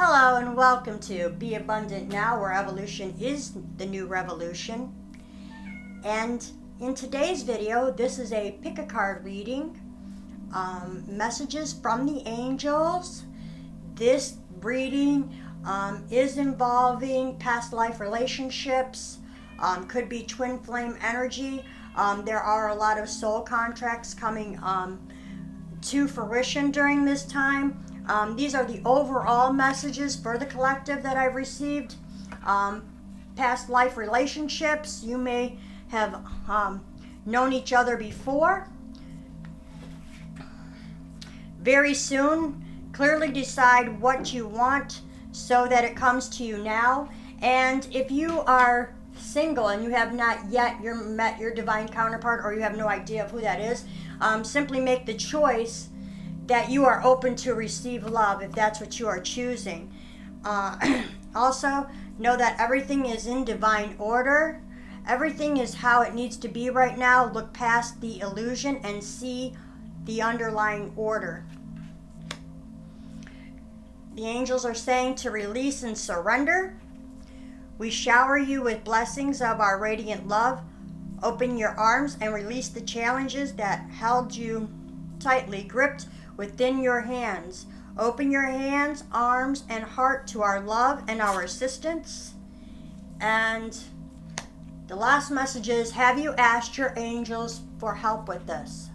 Hello and welcome to Be Abundant Now, where evolution is the new revolution. And in today's video, this is a pick a card reading, messages from the angels. This reading is involving past life relationships, could be twin flame energy. There are a lot of soul contracts coming to fruition during this time. These are the overall messages for the collective that I've received. Past life relationships, you may have known each other before. Very soon, clearly decide what you want so that it comes to you now. And if you are single and you have not yet met your divine counterpart, or you have no idea of who that is, simply make the choice that you are open to receive love if that's what you are choosing. Also, know that everything is in divine order. Everything is how it needs to be right now. Look past the illusion and see the underlying order. The angels are saying to release and surrender. We shower you with blessings of our radiant love. Open your arms and release the challenges that held you tightly gripped within your hands. Open your hands, arms, and heart to our love and our assistance. And the last message is, have you asked your angels for help with this?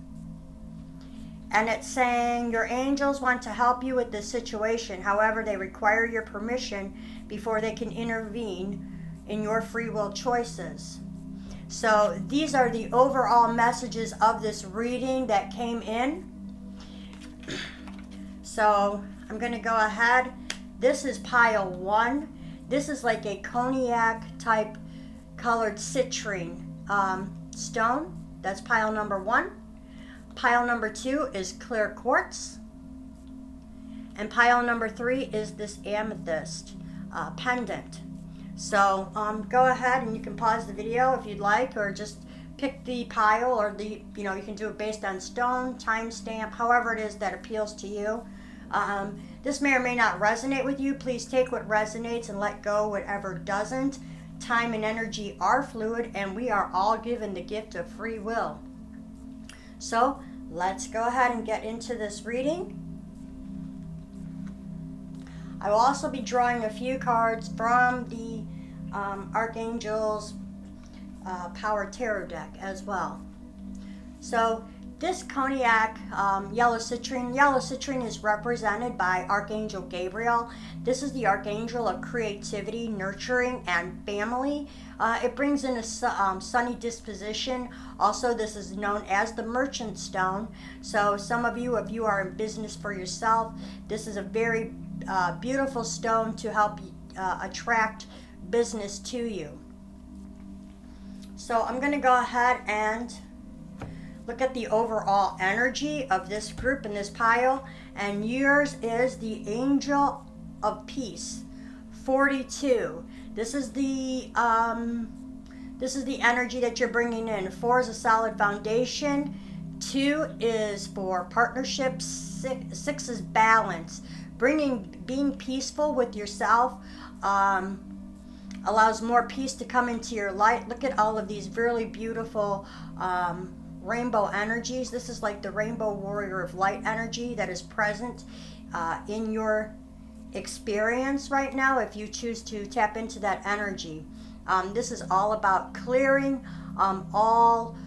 And it's saying your angels want to help you with this situation. However, they require your permission before they can intervene in your free will choices. So these are the overall messages of this reading that came in. So I'm going to go ahead. This is pile 1. This is like a cognac type colored citrine stone. That's pile number 1. Pile number 2 is clear quartz. And pile number 3 is this amethyst pendant. So go ahead and you can pause the video if you'd like, or just pick the pile, or you can do it based on stone, timestamp, however it is that appeals to you. This may or may not resonate with you. Please take what resonates and let go whatever doesn't. Time and energy are fluid, and we are all given the gift of free will. So let's go ahead and get into this reading. I will also be drawing a few cards from the Archangel's Power Tarot deck as well. So this cognac yellow citrine is represented by Archangel Gabriel. This is the Archangel of creativity, nurturing, and family. It brings in a sunny disposition. Also, this is known as the merchant stone. So some of you, if you are in business for yourself, this is a very beautiful stone to help attract business to you. So I'm going to go ahead and look at the overall energy of this group in this pile, and yours is the Angel of Peace, 42. This is the energy that you're bringing in. 4 is a solid foundation. 2 is for partnerships. 6 is balance. Being peaceful with yourself allows more peace to come into your light. Look at all of these really beautiful rainbow energies. This is like the rainbow warrior of light energy that is present in your experience right now if you choose to tap into that energy. This is all about clearing all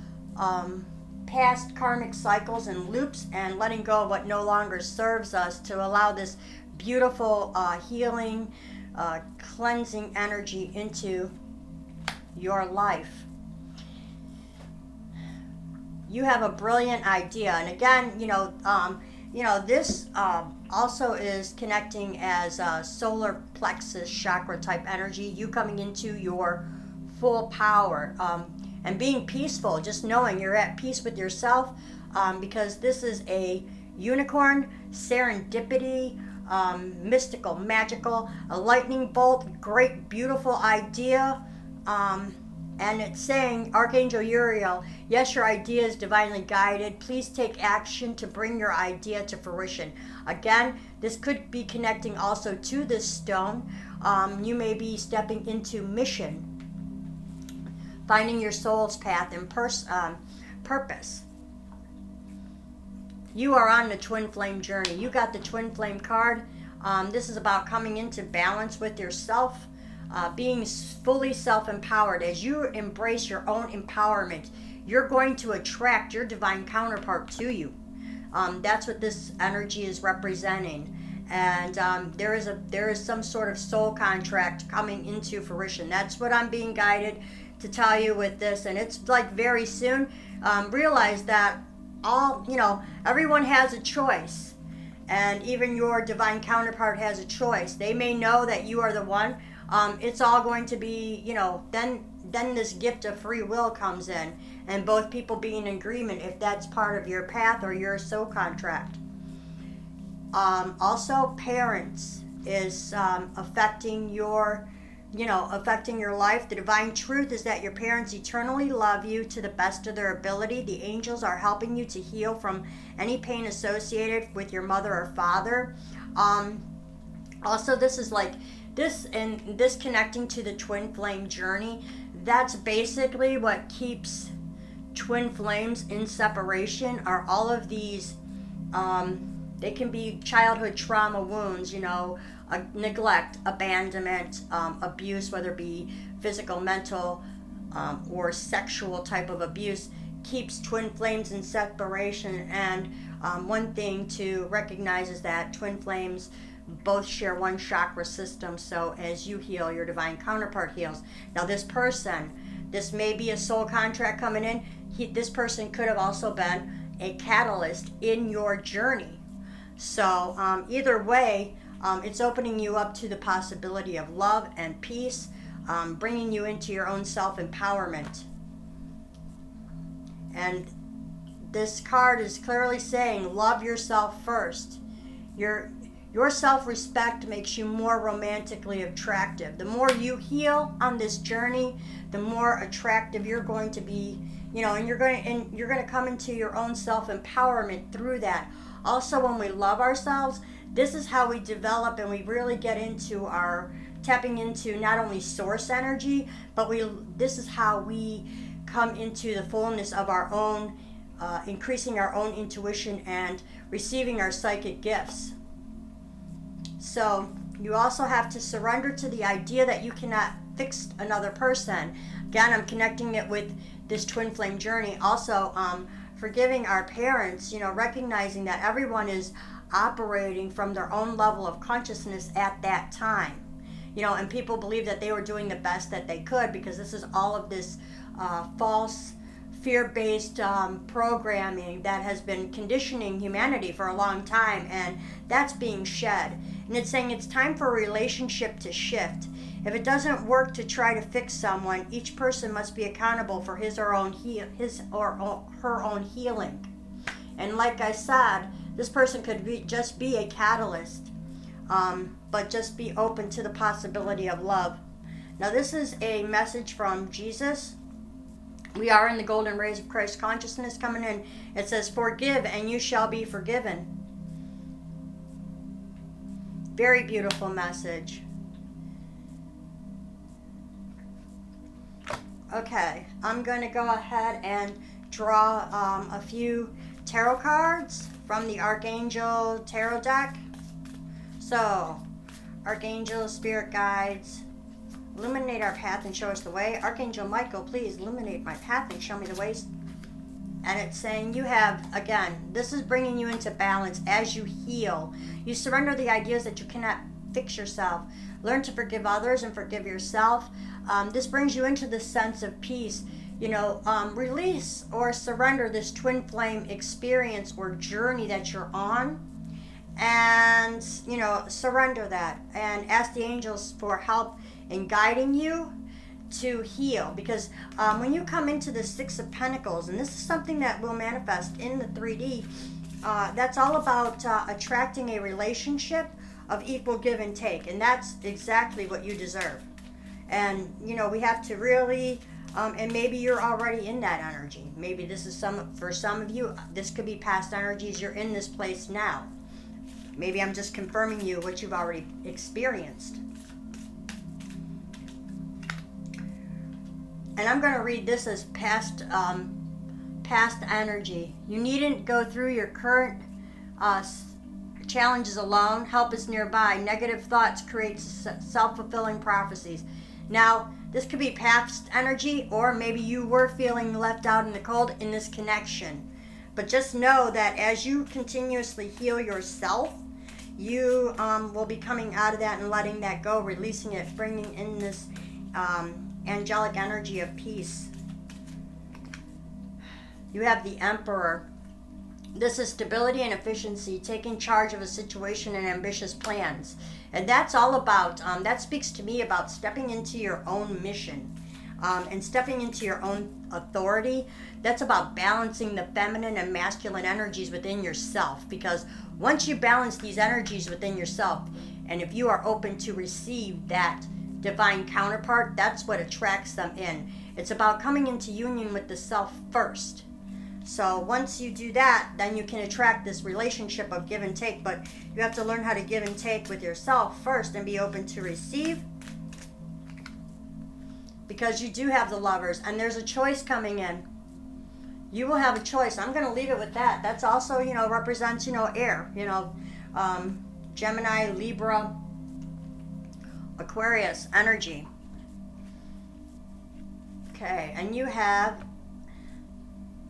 past karmic cycles and loops and letting go of what no longer serves us to allow this beautiful healing, cleansing energy into your life. You have a brilliant idea, and again, this also is connecting as a solar plexus chakra type energy. You coming into your full power and being peaceful, just knowing you're at peace with yourself, because this is a unicorn, serendipity, mystical, magical, a lightning bolt, great, beautiful idea. And it's saying, Archangel Uriel, yes, your idea is divinely guided. Please take action to bring your idea to fruition. Again, this could be connecting also to this stone. You may be stepping into mission, finding your soul's path and purpose. You are on the twin flame journey. You got the twin flame card. This is about coming into balance with yourself, being fully self-empowered. As you embrace your own empowerment, you're going to attract your divine counterpart to you. That's what this energy is representing. And there is some sort of soul contract coming into fruition. That's what I'm being guided to tell you with this. And it's like very soon. Realize that everyone has a choice. And even your divine counterpart has a choice. They may know that you are the one. It's all going to be, then this gift of free will comes in, and both people be in agreement if that's part of your path or your soul contract. Also, parents is affecting your life. The divine truth is that your parents eternally love you to the best of their ability. The angels are helping you to heal from any pain associated with your mother or father. Also, this is like this, and this connecting to the twin flame journey. That's basically what keeps twin flames in separation, are all of these, they can be childhood trauma wounds, neglect, abandonment, abuse, whether it be physical, mental, or sexual type of abuse, keeps twin flames in separation. And one thing to recognize is that twin flames both share one chakra system. So as you heal, your divine counterpart heals. Now this person, this may be a soul contract coming in. This person could have also been a catalyst in your journey. So either way, it's opening you up to the possibility of love and peace, bringing you into your own self-empowerment. And this card is clearly saying, love yourself first. Your self-respect makes you more romantically attractive. The more you heal on this journey, the more attractive you're going to be, and you're going to come into your own self-empowerment through that. Also, when we love ourselves, this is how we develop and we really get into tapping into not only source energy, but this is how we come into the fullness of our own, increasing our own intuition and receiving our psychic gifts. So you also have to surrender to the idea that you cannot fix another person. Again, I'm connecting it with this twin flame journey. Also, forgiving our parents, recognizing that everyone is operating from their own level of consciousness at that time. And people believe that they were doing the best that they could, because this is all of this false fear-based programming that has been conditioning humanity for a long time, and that's being shed. And it's saying it's time for a relationship to shift. If it doesn't work to try to fix someone, each person must be accountable for his or her own healing. And like I said, this person could just be a catalyst, but just be open to the possibility of love. Now this is a message from Jesus. We are in the golden rays of Christ consciousness coming in. It says, forgive and you shall be forgiven. Very beautiful message. Okay, I'm going to go ahead and draw a few tarot cards from the Archangel tarot deck. So, Archangel, spirit guides, illuminate our path and show us the way. Archangel Michael, please illuminate my path and show me the ways. And it's saying you have, again, this is bringing you into balance as you heal. You surrender the ideas that you cannot fix yourself. Learn to forgive others and forgive yourself. This brings you into the sense of peace. Release or surrender this twin flame experience or journey that you're on. And, surrender that. And ask the angels for help in guiding you to heal, because when you come into the Six of Pentacles, and this is something that will manifest in the 3D, that's all about attracting a relationship of equal give and take, and that's exactly what you deserve. And we have to really And maybe you're already in that energy. Maybe this is for some of you, this could be past energies. You're in this place now. Maybe I'm just confirming you what you've already experienced. And I'm going to read this as past energy. You needn't go through your current challenges alone. Help is nearby. Negative thoughts create self-fulfilling prophecies. Now, this could be past energy, or maybe you were feeling left out in the cold in this connection. But just know that as you continuously heal yourself, you will be coming out of that and letting that go, releasing it, bringing in this angelic energy of peace. You have the Emperor. This is stability and efficiency, taking charge of a situation and ambitious plans. And that's all about, that speaks to me about stepping into your own mission and stepping into your own authority. That's about balancing the feminine and masculine energies within yourself. Because once you balance these energies within yourself, and if you are open to receive that divine counterpart, that's what attracts them in. It's about coming into union with the self first. So once you do that, then you can attract this relationship of give and take. But you have to learn how to give and take with yourself first and be open to receive. Because you do have the Lovers, and there's a choice coming in. You will have a choice. I'm going to leave it with that. That's also, represents, air. Gemini, Libra, Aquarius energy. Okay, and you have...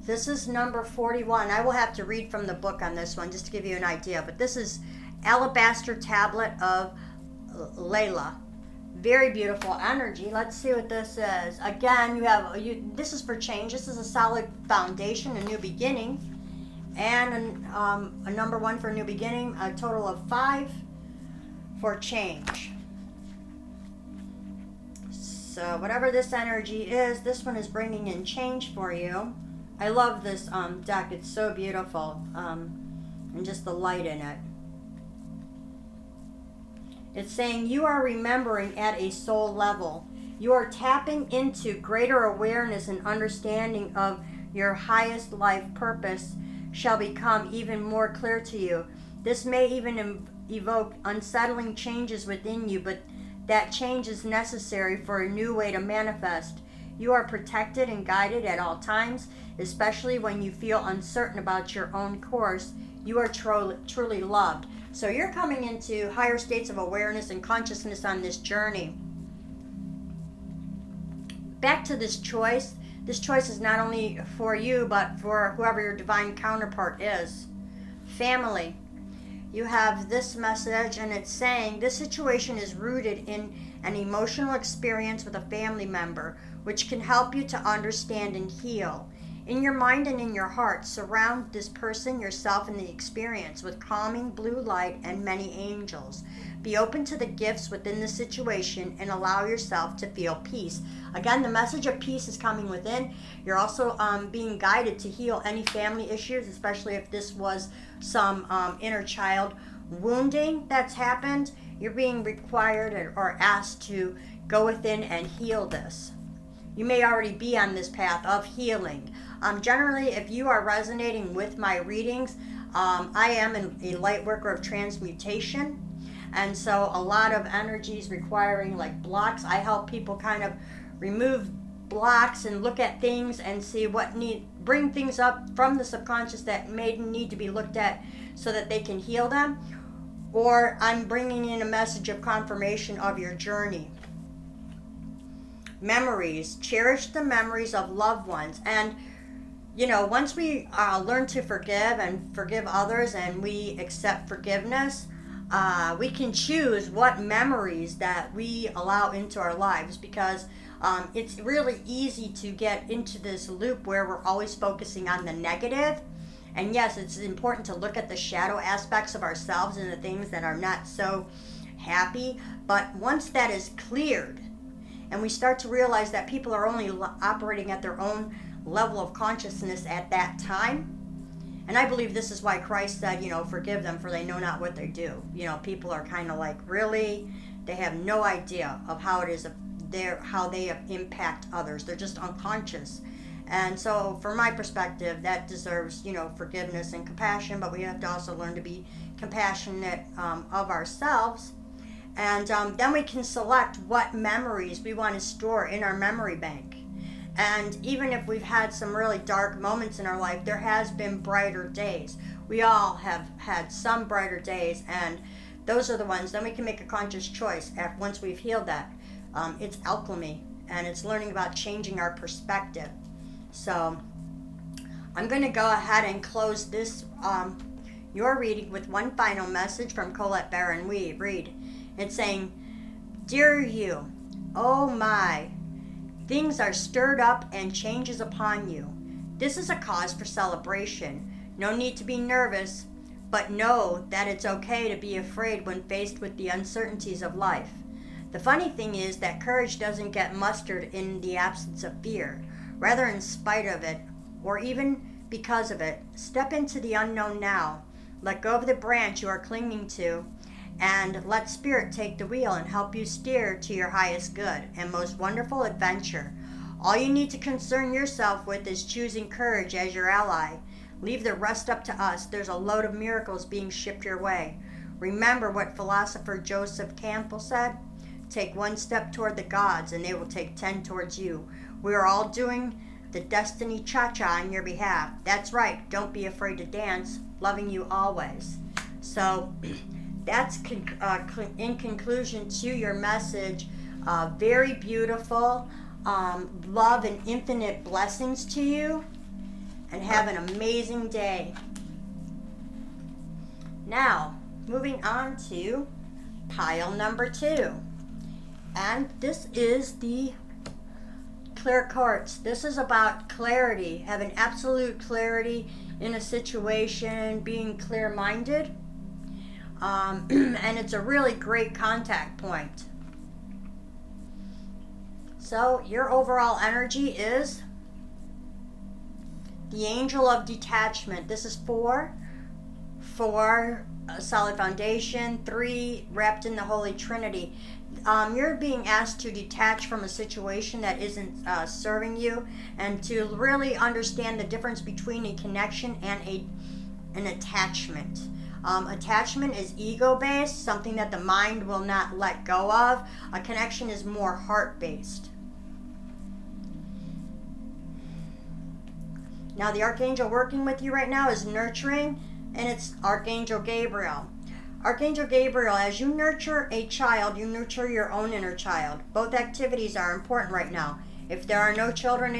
This is number 41. I will have to read from the book on this one just to give you an idea. But this is Alabaster Tablet of Layla. Very beautiful energy. Let's see what this is. Again, this is for change. This is a solid foundation, a new beginning. And a number 1 for a new beginning. A total of 5 for change. So whatever this energy is, this one is bringing in change for you. I love this deck. It's so beautiful. And just the light in it. It's saying you are remembering at a soul level. You are tapping into greater awareness and understanding of your highest life purpose shall become even more clear to you. This may even evoke unsettling changes within you, but that change is necessary for a new way to manifest. You are protected and guided at all times, especially when you feel uncertain about your own course. You are truly loved. So you're coming into higher states of awareness and consciousness on this journey. Back to this choice. This choice is not only for you, but for whoever your divine counterpart is. Family. You have this message, and it's saying this situation is rooted in an emotional experience with a family member, which can help you to understand and heal. In your mind and in your heart, surround this person, yourself, and the experience with calming blue light and many angels. Be open to the gifts within the situation and allow yourself to feel peace. Again, the message of peace is coming within. You're also being guided to heal any family issues, especially if this was some inner child wounding that's happened. You're being required or asked to go within and heal this. You may already be on this path of healing. Generally, if you are resonating with my readings, I am a light worker of transmutation. And so a lot of energies requiring like blocks. I help people kind of remove blocks and look at things and see bring things up from the subconscious that may need to be looked at so that they can heal them. Or I'm bringing in a message of confirmation of your journey. Memories. Cherish the memories of loved ones. And once we learn to forgive and forgive others and we accept forgiveness, we can choose what memories that we allow into our lives, because it's really easy to get into this loop where we're always focusing on the negative. And yes, it's important to look at the shadow aspects of ourselves and the things that are not so happy. But once that is cleared and we start to realize that people are only operating at their own level of consciousness at that time. And I believe this is why Christ said, forgive them for they know not what they do. People are kind of like, really? They have no idea of how it is how they impact others. They're just unconscious. And so from my perspective, that deserves, forgiveness and compassion, but we have to also learn to be compassionate of ourselves. And then we can select what memories we want to store in our memory bank. And even if we've had some really dark moments in our life, there has been brighter days. We all have had some brighter days, and those are the ones. Then we can make a conscious choice once we've healed that. It's alchemy, and it's learning about changing our perspective. So I'm going to go ahead and close this your reading with one final message from Colette Barron-Reid. It's saying, "Dear you, oh my, things are stirred up and changes upon you. This is a cause for celebration. No need to be nervous, but know that it's okay to be afraid when faced with the uncertainties of life. The funny thing is that courage doesn't get mustered in the absence of fear. Rather, in spite of it, or even because of it, step into the unknown now. Let go of the branch you are clinging to, and let Spirit take the wheel and help you steer to your highest good and most wonderful adventure. All you need to concern yourself with is choosing courage as your ally. Leave the rest up to us. There's a load of miracles being shipped your way. Remember what philosopher Joseph Campbell said? Take one step toward the gods and they will take 10 towards you. We are all doing the destiny cha-cha on your behalf. That's right. Don't be afraid to dance. Loving you always." So that's in conclusion to your message. Very beautiful. Love and infinite blessings to you. And have an amazing day. Now, moving on to pile number 2. And this is the clear quartz. This is about clarity, having absolute clarity in a situation, being clear-minded. And it's a really great contact point. So your overall energy is the Angel of Detachment. This is 4 a solid foundation, 3 wrapped in the Holy Trinity. You're being asked to detach from a situation that isn't serving you, and to really understand the difference between a connection and an attachment. Attachment is ego-based, something that the mind will not let go of. A connection is more heart-based. Now, the Archangel working with you right now is nurturing, and it's Archangel Gabriel. Archangel Gabriel, as you nurture a child, you nurture your own inner child. Both activities are important right now. If there are no children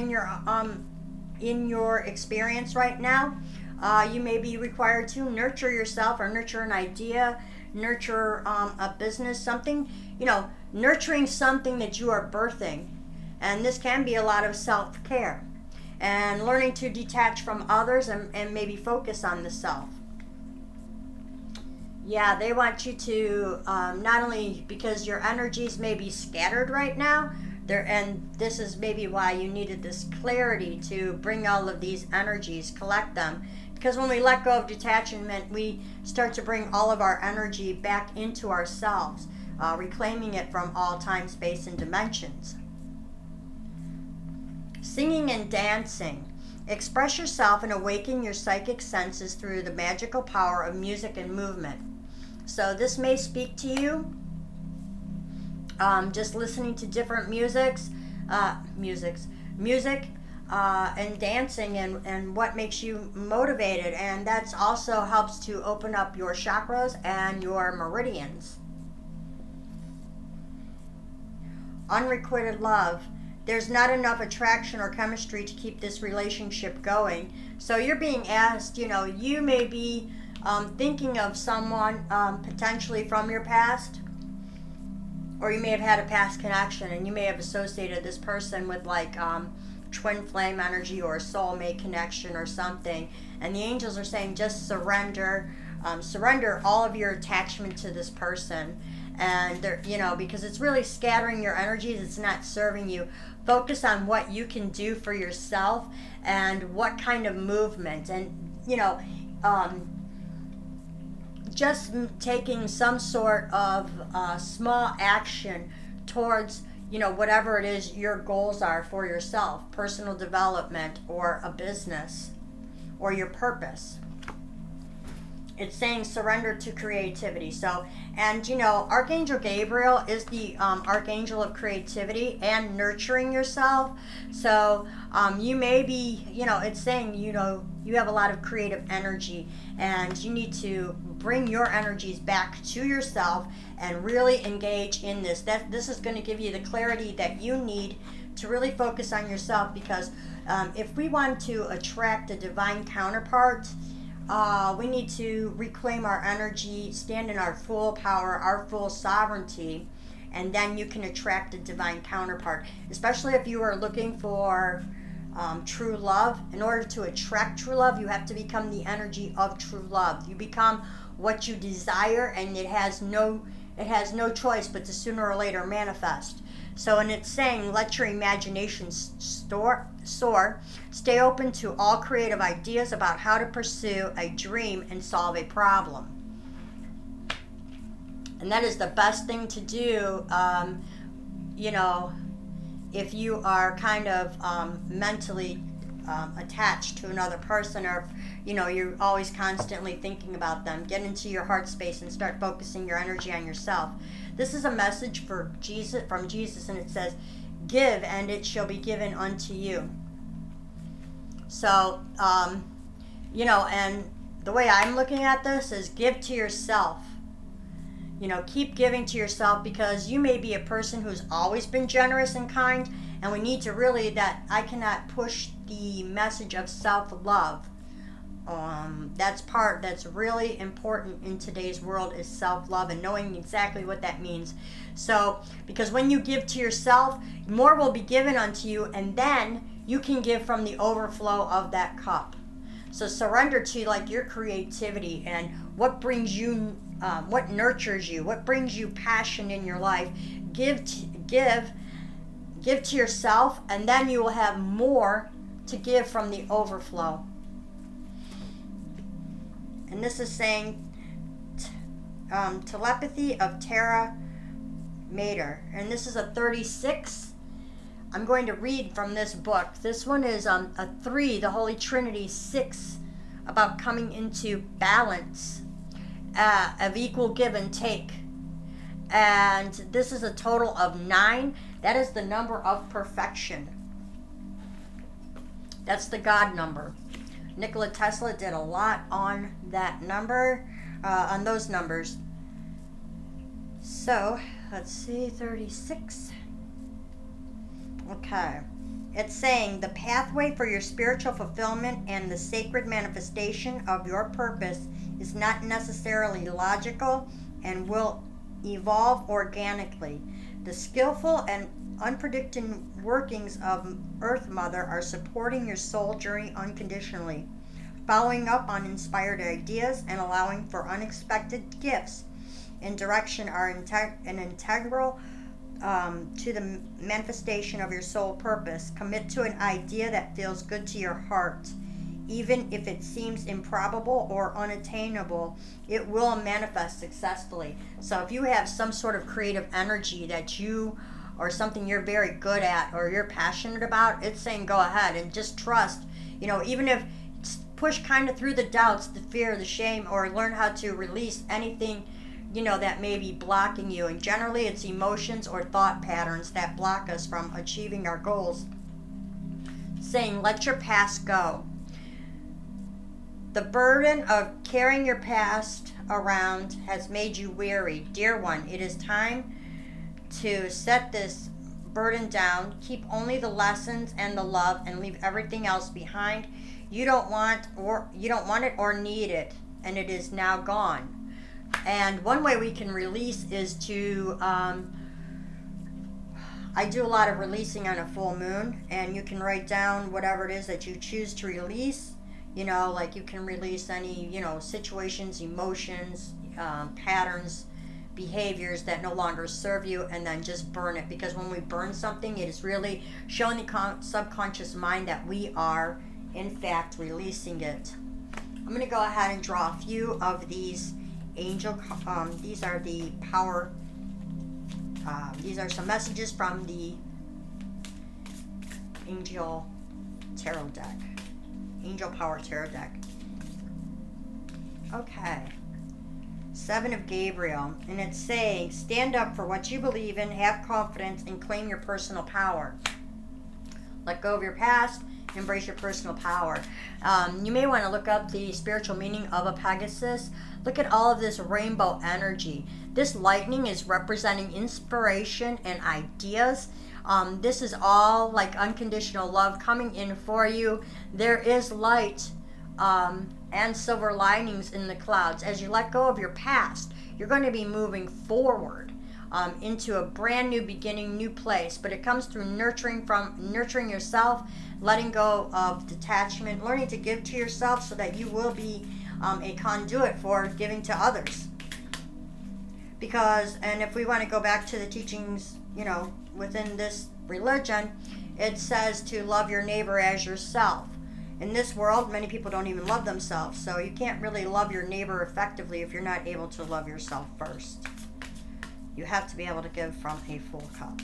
in your experience right now, you may be required to nurture yourself, or nurture an idea, nurture a business, something, nurturing something that you are birthing. And this can be a lot of self-care and learning to detach from others and maybe focus on the self. Yeah, they want you to, not only because your energies may be scattered right now, and this is maybe why you needed this clarity to bring all of these energies, collect them. Because when we let go of detachment, we start to bring all of our energy back into ourselves, reclaiming it from all time, space, and dimensions. Singing and dancing. Express yourself and awaken your psychic senses through the magical power of music and movement. So this may speak to you. Just listening to different music, and dancing, and what makes you motivated, and that's also helps to open up your chakras and your meridians. Unrequited love. There's not enough attraction or chemistry to keep this relationship going. So you're being asked, you may be thinking of someone potentially from your past, or you may have had a past connection, and you may have associated this person with twin flame energy or soulmate connection or something. And the angels are saying just surrender all of your attachment to this person. And they're, because it's really scattering your energies, it's not serving you. Focus on what you can do for yourself and what kind of movement, and just taking some sort of small action towards you know, whatever it is your goals are for yourself, personal development or a business or your purpose. It's saying surrender to creativity. So, and you know, Archangel Gabriel is the archangel of creativity and nurturing yourself. So you may be, you know, it's saying, you know, you have a lot of creative energy and you need to bring your energies back to yourself and really engage in this. This is going to give you the clarity that you need to really focus on yourself, because if we want to attract a divine counterpart, we need to reclaim our energy, stand in our full power, our full sovereignty, and then you can attract a divine counterpart. Especially if you are looking for true love. In order to attract true love, you have to become the energy of true love. You become what you desire, and it has no choice but to sooner or later manifest. So, and it's saying, let your imagination soar. Stay open to all creative ideas about how to pursue a dream and solve a problem. And that is the best thing to do, you know, if you are kind of mentally attached to another person, or, you know, you're always constantly thinking about them. Get into your heart space and start focusing your energy on yourself. This is a message for Jesus, from Jesus, and it says, give and it shall be given unto you. So, you know, and the way I'm looking at this is give to yourself. You know, keep giving to yourself, because you may be a person who's always been generous and kind, and we need to really, that I cannot push the message of self-love. That's really important in today's world, is self-love and knowing exactly what that means. So, because when you give to yourself, more will be given unto you, and then you can give from the overflow of that cup. So surrender to like your creativity and what brings you, what nurtures you, what brings you passion in your life. Give to yourself, and then you will have more to give from the overflow. And this is saying telepathy of Terra Mater, and this is a 36. I'm going to read from this book. This one is a 3, the Holy Trinity, 6, about coming into balance of equal give and take. And this is a total of 9. That is the number of perfection. That's the God number. Nikola Tesla did a lot on that number, on those numbers. So, let's see, 36. Okay. It's saying the pathway for your spiritual fulfillment and the sacred manifestation of your purpose is not necessarily logical and will evolve organically. The skillful and unpredicted workings of Earth Mother are supporting your soul journey unconditionally, following up on inspired ideas and allowing for unexpected gifts and direction are an integral to the manifestation of your soul purpose. Commit to an idea that feels good to your heart. Even if it seems improbable or unattainable, it will manifest successfully. So if you have some sort of creative energy that you, or something you're very good at or you're passionate about, it's saying go ahead and just trust. You know, even if push kind of through the doubts, the fear, the shame, or learn how to release anything, you know, that may be blocking you. And generally it's emotions or thought patterns that block us from achieving our goals. Saying let your past go. The burden of carrying your past around has made you weary. Dear one, it is time to set this burden down. Keep only the lessons and the love and leave everything else behind. You don't want it or need it, and it is now gone. And one way we can release is to I do a lot of releasing on a full moon, and you can write down whatever it is that you choose to release. You know, like you can release any, you know, situations, emotions, patterns, behaviors that no longer serve you, and then just burn it. Because when we burn something, it is really showing the subconscious mind that we are, in fact, releasing it. I'm going to go ahead and draw a few of these angel, these are the power These are some messages from the Angel Tarot deck. Angel Power Tarot deck. Okay. 7 of Gabriel. And it's saying, stand up for what you believe in, have confidence, and claim your personal power. Let go of your past, embrace your personal power. You may want to look up the spiritual meaning of a Pegasus. Look at all of this rainbow energy. This lightning is representing inspiration and ideas. This is all like unconditional love coming in for you. There is light and silver linings in the clouds. As you let go of your past, you're going to be moving forward into a brand new beginning, new place. But it comes through nurturing yourself, letting go of detachment, learning to give to yourself so that you will be a conduit for giving to others. Because, and if we want to go back to the teachings, you know, within this religion, it says to love your neighbor as yourself. In this world, many people don't even love themselves, so you can't really love your neighbor effectively if you're not able to love yourself first. You have to be able to give from a full cup.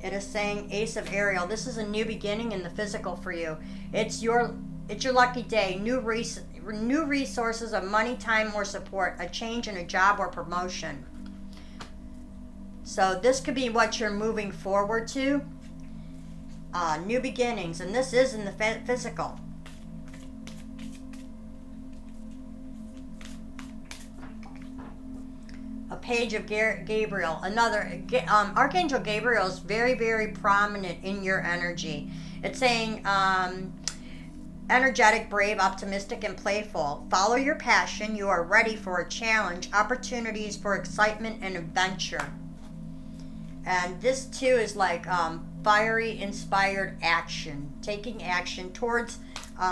It is saying Ace of Ariel. This is a new beginning in the physical for you. It's your lucky day. New resources of money, time, or support. A change in a job or promotion. So this could be what you're moving forward to. New beginnings, and this is in the physical. A page of Gabriel. Another Archangel Gabriel is very, very prominent in your energy. It's saying energetic, brave, optimistic, and playful. Follow your passion. You are ready for a challenge, opportunities for excitement and adventure. And this too is like fiery, inspired action. Taking action towards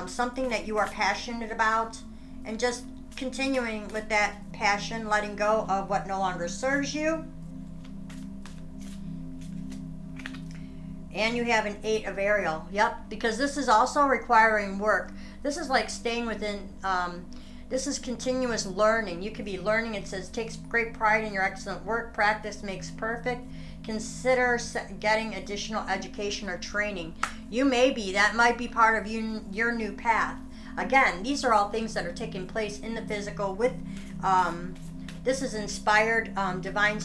something that you are passionate about, and just continuing with that passion, letting go of what no longer serves you. And you have an 8 of Ariel. Yep, because this is also requiring work. This is like staying within, this is continuous learning. You could be learning. It says, takes great pride in your excellent work. Practice makes perfect. Consider getting additional education or training. That might be part of your new path. Again, these are all things that are taking place in the physical with, this is inspired, divinely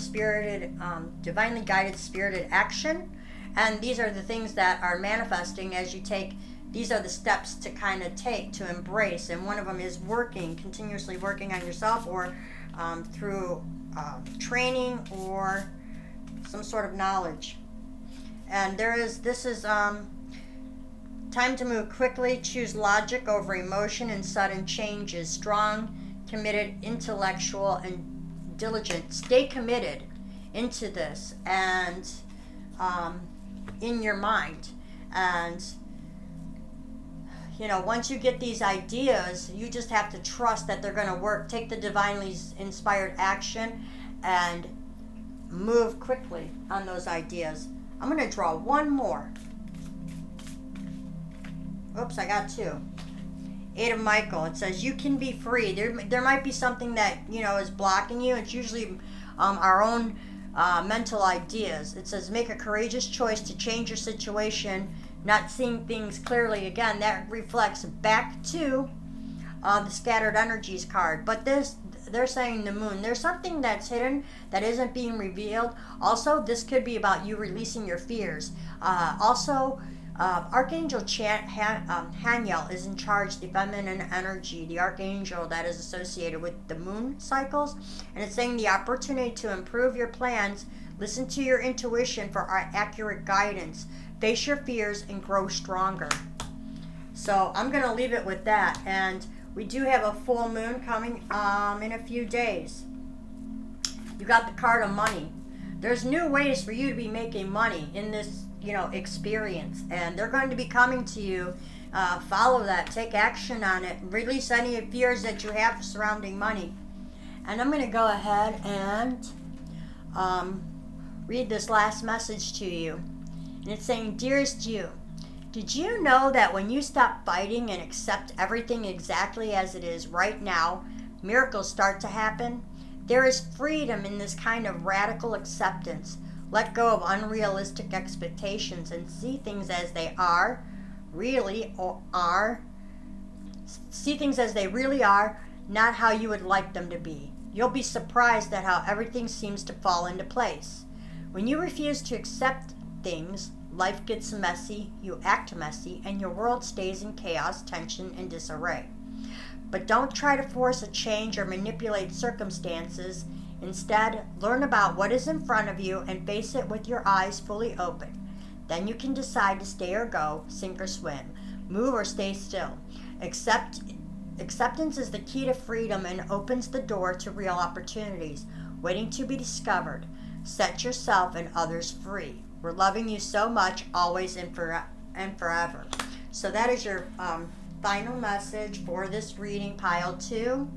guided spirited action. And these are the things that are manifesting as you take, these are the steps to kind of take, to embrace. And one of them is continuously working on yourself, or through training or some sort of knowledge. And this is time to move quickly, choose logic over emotion and sudden changes. Strong, committed, intellectual, and diligent. Stay committed into this and in your mind. And you know, once you get these ideas, you just have to trust that they're going to work. Take the divinely inspired action and move quickly on those ideas. I'm going to draw one more. Oops, I got 2. 8 of Michael. It says you can be free. There might be something that, you know, is blocking you. It's usually our own mental ideas. It says make a courageous choice to change your situation, not seeing things clearly. Again, that reflects back to the scattered energies card. But they're saying the moon. There's something that's hidden that isn't being revealed. Also, this could be about you releasing your fears. Archangel Haniel is in charge of the feminine energy, the archangel that is associated with the moon cycles. And it's saying the opportunity to improve your plans, listen to your intuition for accurate guidance, face your fears, and grow stronger. So I'm going to leave it with that. And we do have a full moon coming in a few days. You got the card of money. There's new ways for you to be making money in this, you know, experience, and they're going to be coming to you. Follow that, take action on it, release any fears that you have surrounding money. And I'm going to go ahead and read this last message to you. And it's saying, dearest you, did you know that when you stop fighting and accept everything exactly as it is right now, miracles start to happen? There is freedom in this kind of radical acceptance. Let go of unrealistic expectations and see things as they are, really are. See things as they really are, not how you would like them to be. You'll be surprised at how everything seems to fall into place. When you refuse to accept things, life gets messy, you act messy, and your world stays in chaos, tension, and disarray. But don't try to force a change or manipulate circumstances. Instead, learn about what is in front of you and face it with your eyes fully open. Then you can decide to stay or go, sink or swim, move or stay still. Acceptance is the key to freedom and opens the door to real opportunities waiting to be discovered. Set yourself and others free. We're loving you so much, always and forever. So that is your final message for this reading, pile 2.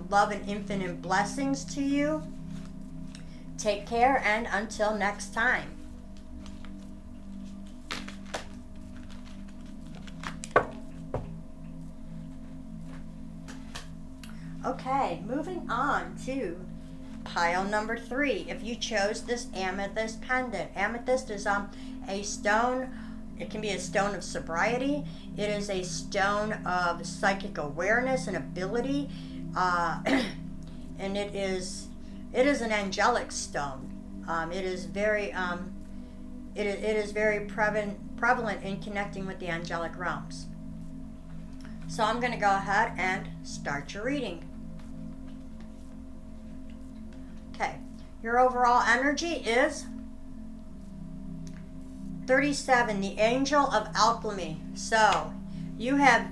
Love and infinite blessings to you. Take care, and until next time. Okay, moving on to pile number 3. If you chose this amethyst pendant, amethyst is a stone. It can be a stone of sobriety. It is a stone of psychic awareness and ability, and it is an angelic stone. It is very prevalent in connecting with the angelic realms. So I'm going to go ahead and start your reading. Okay, your overall energy is 37, the Angel of Alchemy. So you are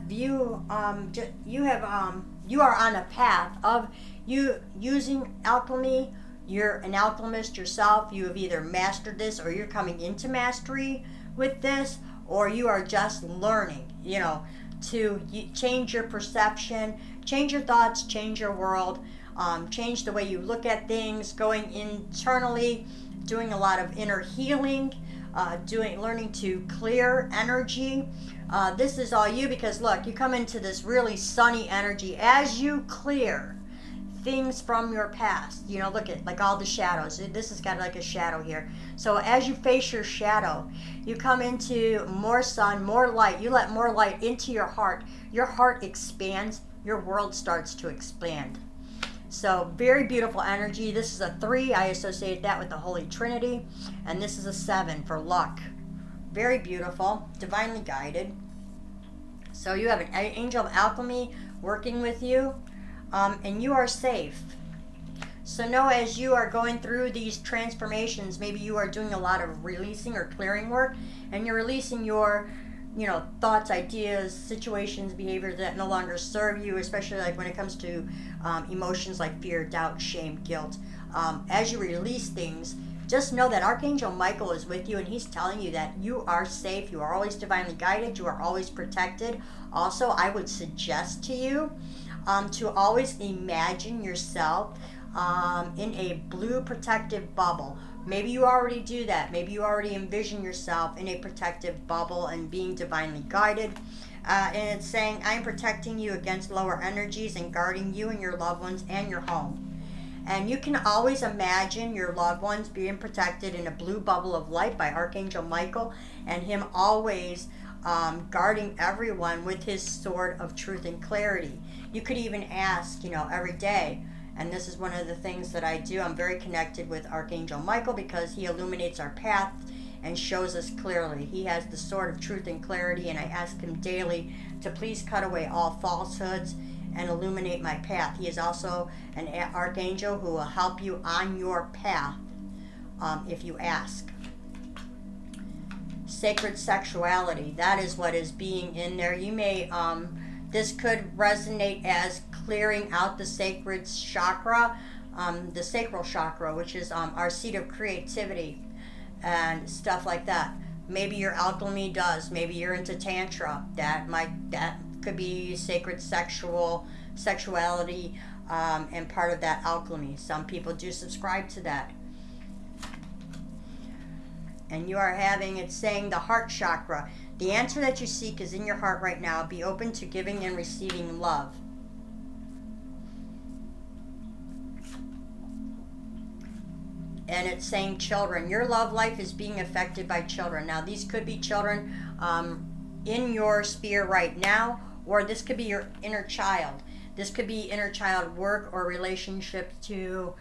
on a path of you using alchemy. You're an alchemist yourself. You have either mastered this, or you're coming into mastery with this, or you are just learning, to change your perception, change your thoughts, change your world, change the way you look at things, going internally, doing a lot of inner healing, learning to clear energy. This is all you, because look, you come into this really sunny energy as you clear things from your past. Look at like all the shadows. This has got like a shadow here. So as you face your shadow, you come into more sun, more light. You let more light into your heart. Your heart expands. Your world starts to expand. So very beautiful energy. This is a 3. I associate that with the Holy Trinity. And this is a 7 for luck. Very beautiful, divinely guided. So you have an angel of alchemy working with you, and you are safe. So know, as you are going through these transformations, maybe you are doing a lot of releasing or clearing work, and you're releasing your thoughts, ideas, situations, behaviors that no longer serve you, especially like when it comes to emotions like fear, doubt, shame, guilt. As you release things, just know that Archangel Michael is with you, and he's telling you that you are safe, you are always divinely guided, you are always protected. Also, I would suggest to you to always imagine yourself in a blue protective bubble. Maybe you already do that. Maybe you already envision yourself in a protective bubble and being divinely guided. And it's saying, I'm protecting you against lower energies and guarding you and your loved ones and your home. And you can always imagine your loved ones being protected in a blue bubble of light by Archangel Michael, and him always guarding everyone with his sword of truth and clarity. You could even ask, every day, and this is one of the things that I do. I'm very connected with Archangel Michael because he illuminates our path and shows us clearly. He has the sword of truth and clarity, and I ask him daily to please cut away all falsehoods and illuminate my path. He is also an archangel who will help you on your path if you ask. Sacred sexuality, that is what is being in there. You may, this could resonate as clearing out the sacred chakra, the sacral chakra, which is our seat of creativity and stuff like that. Maybe your alchemy does. Maybe you're into tantra. That could be sacred sexuality and part of that alchemy. Some people do subscribe to that. And you are having, it's saying the heart chakra. The answer that you seek is in your heart right now. Be open to giving and receiving love. and it's saying children. Your love life is being affected by children. Now, these could be children in your sphere right now, or this could be your inner child. This could be inner child work or relationship to,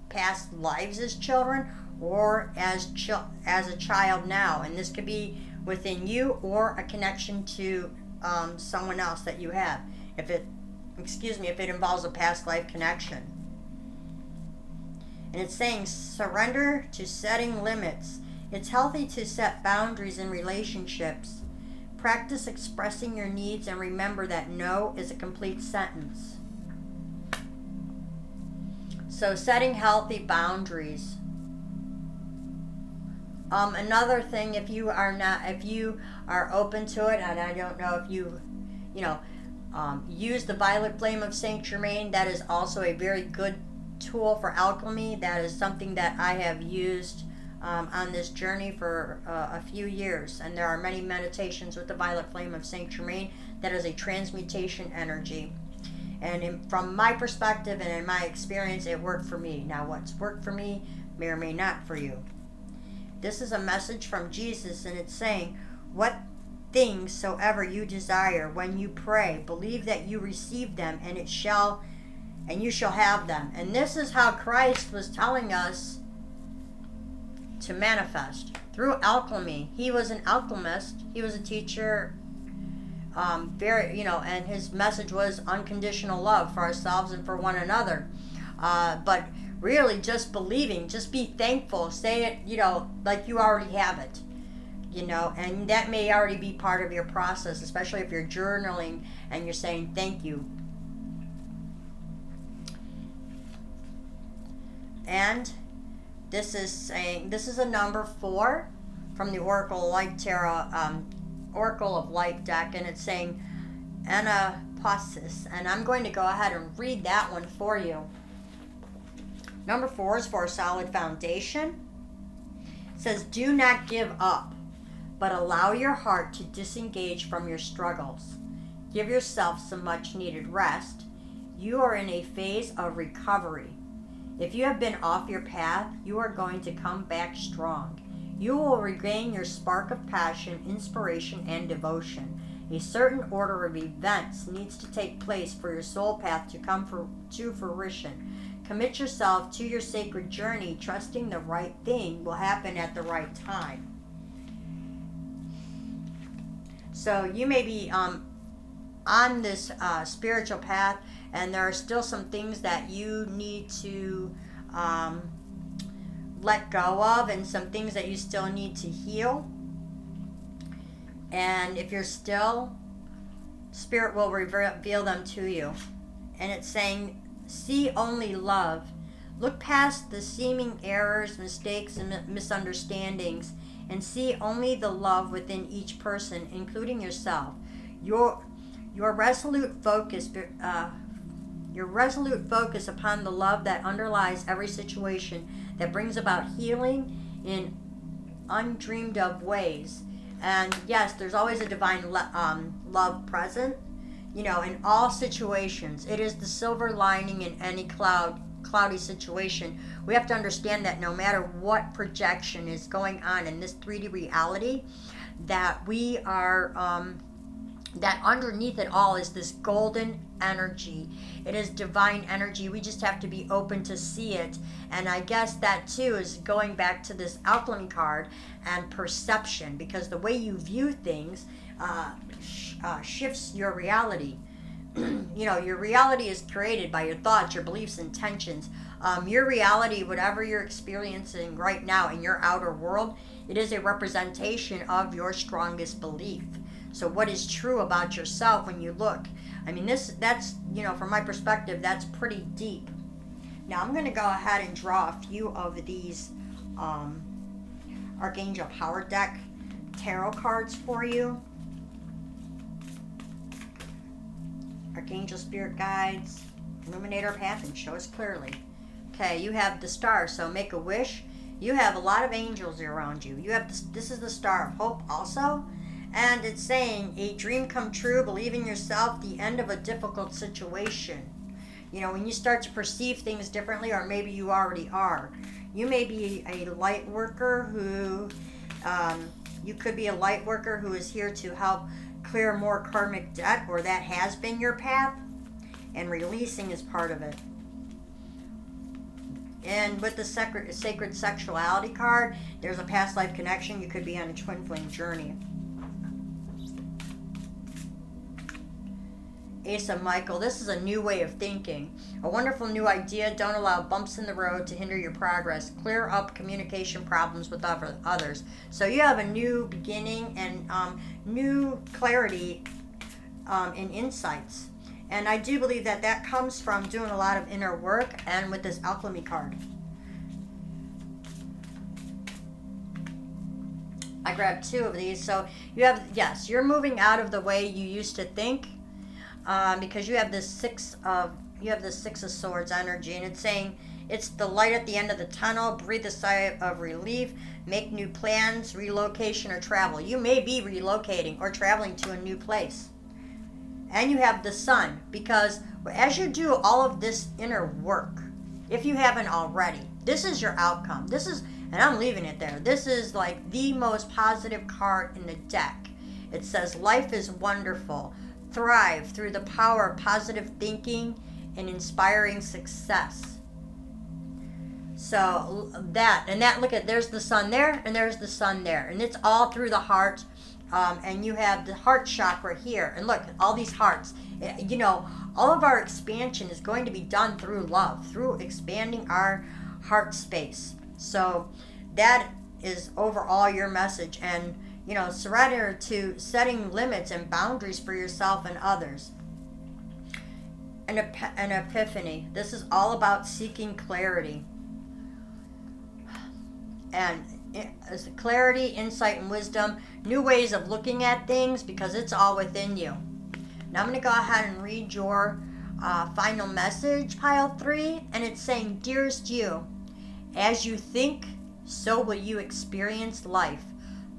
past lives as children, or as a child now. And this could be within you, or a connection to someone else that you have. If it involves a past life connection. And it's saying surrender to setting limits. It's healthy to set boundaries in relationships. Practice expressing your needs and remember that no is a complete sentence. So setting healthy boundaries. Another thing, if you are open to it, and I don't know if you use the violet flame of Saint Germain, that is also a very good tool for alchemy. That is something that I have used on this journey for a few years, and there are many meditations with the violet flame of Saint Germain. That is a transmutation energy, and from my perspective and in my experience, it worked for me. Now, what's worked for me may or may not for you. This is a message from Jesus, and it's saying, what things soever you desire when you pray, believe that you receive them, and you shall have them. And this is how Christ was telling us to manifest, through alchemy. He was an alchemist. He was a teacher. And his message was unconditional love for ourselves and for one another. But really, just believing, just be thankful. Say it, like you already have it. And that may already be part of your process, especially if you're journaling and you're saying thank you. And this is a number 4 from the Oracle of Light Tarot, Oracle of Light deck, and it's saying Anaposis. And I'm going to go ahead and read that one for you. Number 4 is for a solid foundation. It says, do not give up, but allow your heart to disengage from your struggles. Give yourself some much needed rest. You are in a phase of recovery. If you have been off your path, you are going to come back strong. You will regain your spark of passion, inspiration, and devotion. A certain order of events needs to take place for your soul path to come to fruition. Commit yourself to your sacred journey, trusting the right thing will happen at the right time. So you may be on this spiritual path, and there are still some things that you need to let go of, and some things that you still need to heal. And if you're still, Spirit will reveal them to you. And it's saying, see only love. Look past the seeming errors, mistakes, and misunderstandings, and see only the love within each person, including yourself. Your resolute focus upon the love that underlies every situation, that brings about healing in undreamed of ways. And yes, there's always a divine love present, in all situations. It is the silver lining in any cloudy situation. We have to understand that no matter what projection is going on in this 3D reality, that we are that underneath it all is this golden energy. It is divine energy. We just have to be open to see it. And I guess that too is going back to this alchemy card and perception, because the way you view things shifts your reality. Your reality is created by your thoughts, your beliefs, intentions. Your reality, whatever you're experiencing right now in your outer world, it is a representation of your strongest belief. So what is true about yourself when you look? I mean, that's from my perspective, that's pretty deep. Now I'm going to go ahead and draw a few of these Archangel Power Deck tarot cards for you. Archangel Spirit Guides, illuminate our path and show us clearly. Okay, you have the Star, so make a wish. You have a lot of angels around you. You have this is the Star of Hope also. And it's saying, a dream come true, believe in yourself, the end of a difficult situation. You know, when you start to perceive things differently, or maybe you already are. You may be a light worker who, you could be a light worker who is here to help clear more karmic debt, or that has been your path, and releasing is part of it. And with the sacred sexuality card, there's a past life connection. You could be on a twin flame journey. Ace of Michael, this is a new way of thinking. A wonderful new idea. Don't allow bumps in the road to hinder your progress. Clear up communication problems with others. So you have a new beginning and new clarity and insights. And I do believe that that comes from doing a lot of inner work, and with this alchemy card. I grabbed 2 of these. So you have, yes, you're moving out of the way you used to think. Because you have this six of swords energy, and it's saying it's the light at the end of the tunnel. Breathe a sigh of relief. Make new plans, relocation or travel. You may be relocating or traveling to a new place. And you have the sun, because as you do all of this inner work, if you haven't already, this is your outcome. This is, and I'm leaving it there. This is like the most positive card in the deck. It says life is wonderful. Thrive through the power of positive thinking and inspiring success. So that, look at, there's the sun there, and there's the sun there, and it's all through the heart. And you have the heart chakra here, and look, all these hearts. You know, all of our expansion is going to be done through love, through expanding our heart space. So that is overall your message, and you know, surrender to setting limits and boundaries for yourself and others. An epiphany. This is all about seeking clarity. And clarity, insight, and wisdom. New ways of looking at things, because it's all within you. Now I'm going to go ahead and read your final message, pile 3. And it's saying, dearest you, as you think, so will you experience life.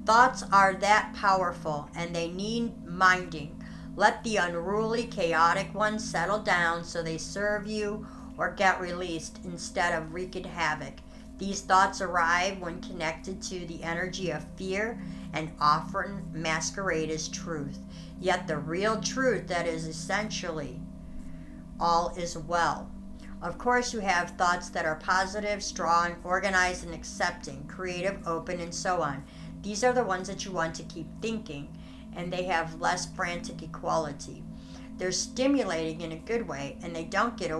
Thoughts are that powerful, and they need minding. Let the unruly, chaotic ones settle down so they serve you or get released instead of wreaking havoc. These thoughts arrive when connected to the energy of fear and often masquerade as truth. Yet the real truth that is essentially all is well. Of course, you have thoughts that are positive, strong, organized, and accepting, creative, open, and so on. These are the ones that you want to keep thinking, and they have less frantic equality. They're stimulating in a good way, and they don't get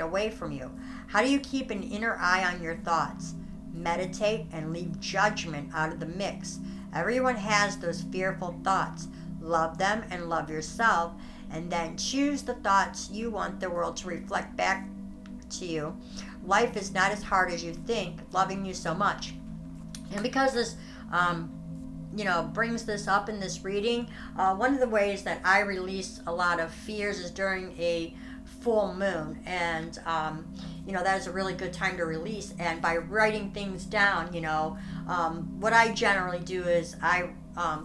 away from you. How do you keep an inner eye on your thoughts? Meditate and leave judgment out of the mix. Everyone has those fearful thoughts. Love them and love yourself, and then choose the thoughts you want the world to reflect back to you. Life is not as hard as you think, loving you so much. And because this brings this up in this reading, one of the ways that I release a lot of fears is during a full moon, and that is a really good time to release. And by writing things down, what I generally do is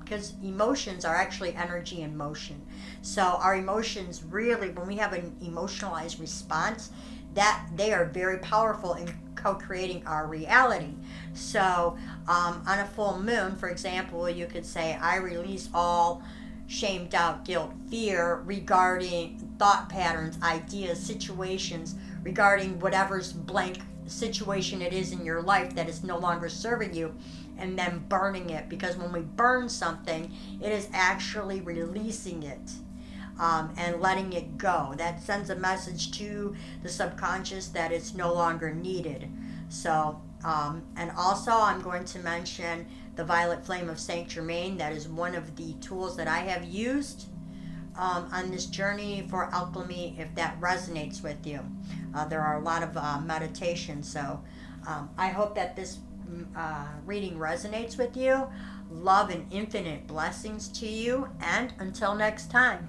because emotions are actually energy in motion. So our emotions really, when we have an emotionalized response, that they are very powerful in co-creating our reality. So on a full moon, for example, you could say, I release all shame, doubt, guilt, fear regarding thought patterns, ideas, situations, regarding whatever's blank situation it is in your life that is no longer serving you, and then burning it. Because when we burn something, it is actually releasing it. And letting it go. That sends a message to the subconscious that it's no longer needed. So, and also I'm going to mention the Violet Flame of Saint Germain. That is one of the tools that I have used on this journey for alchemy, if that resonates with you. There are a lot of meditations, so I hope that this reading resonates with you. Love and infinite blessings to you, and until next time.